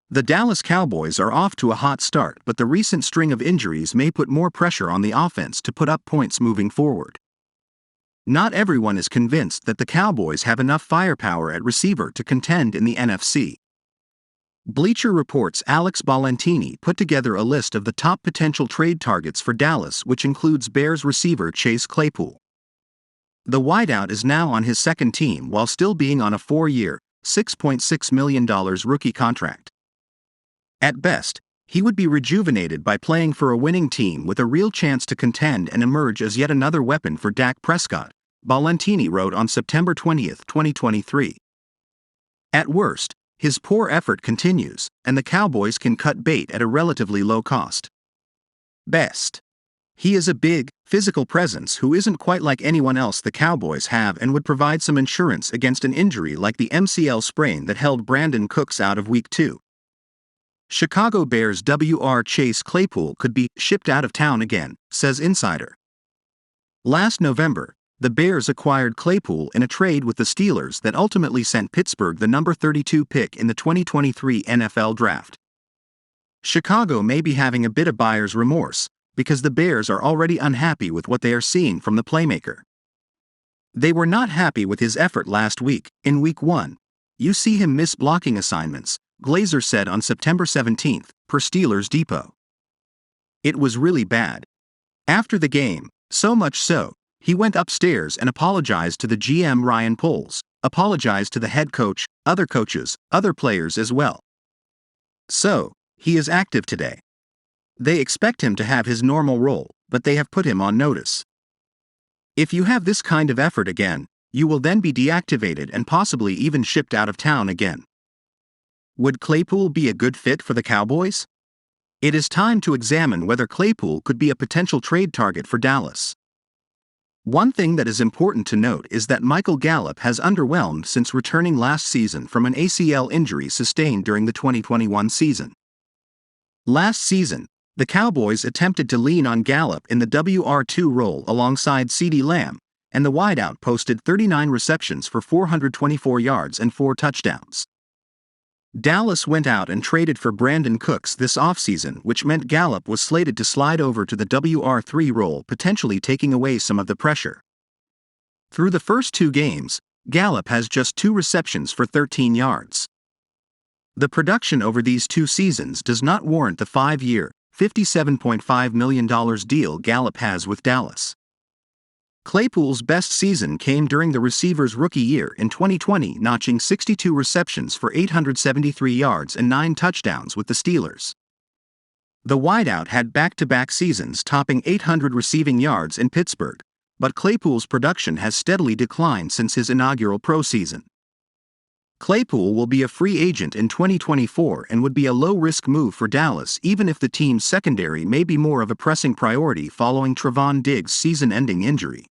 The Dallas Cowboys are off to a hot start, but the recent string of injuries may put more pressure on the offense to put up points moving forward. Not everyone is convinced that the Cowboys have enough firepower at receiver to contend in the NFC. Bleacher Report's Alex Ballantini put together a list of the top potential trade targets for Dallas, which includes Bears receiver Chase Claypool. The wideout is now on his second team while still being on a 4-year, $6.6 million rookie contract. At best, he would be rejuvenated by playing for a winning team with a real chance to contend and emerge as yet another weapon for Dak Prescott, Ballantini wrote on September 20, 2023. At worst, his poor effort continues, and the Cowboys can cut bait at a relatively low cost. Best. He is a big, physical presence who isn't quite like anyone else the Cowboys have and would provide some insurance against an injury like the MCL sprain that held Brandon Cooks out of Week 2. Chicago Bears Wr. Chase Claypool could be shipped out of town again, says Insider. Last November, the Bears acquired Claypool in a trade with the Steelers that ultimately sent Pittsburgh the number 32 pick in the 2023 NFL Draft. Chicago may be having a bit of buyer's remorse, because the Bears are already unhappy with what they are seeing from the playmaker. They were not happy with his effort last week. In Week 1, you see him miss blocking assignments, Glazer said on September 17, per Steelers Depot. It was really bad. After the game, so much so, he went upstairs and apologized to the GM Ryan Poles, apologized to the head coach, other coaches, other players as well. So, he is active today. They expect him to have his normal role, but they have put him on notice. If you have this kind of effort again, you will then be deactivated and possibly even shipped out of town again. Would Claypool be a good fit for the Cowboys? It is time to examine whether Claypool could be a potential trade target for Dallas. One thing that is important to note is that Michael Gallup has underwhelmed since returning last season from an ACL injury sustained during the 2021 season. Last season, the Cowboys attempted to lean on Gallup in the WR2 role alongside CeeDee Lamb, and the wideout posted 39 receptions for 424 yards and 4 touchdowns. Dallas went out and traded for Brandon Cooks this offseason, which meant Gallup was slated to slide over to the WR3 role, potentially taking away some of the pressure. Through the first 2 games, Gallup has just 2 receptions for 13 yards. The production over these 2 seasons does not warrant the 5-year, $57.5 million deal Gallup has with Dallas. Claypool's best season came during the receiver's rookie year in 2020, notching 62 receptions for 873 yards and 9 touchdowns with the Steelers. The wideout had back-to-back seasons topping 800 receiving yards in Pittsburgh, but Claypool's production has steadily declined since his inaugural pro season. Claypool will be a free agent in 2024 and would be a low-risk move for Dallas even if the team's secondary may be more of a pressing priority following Trevon Diggs' season-ending injury.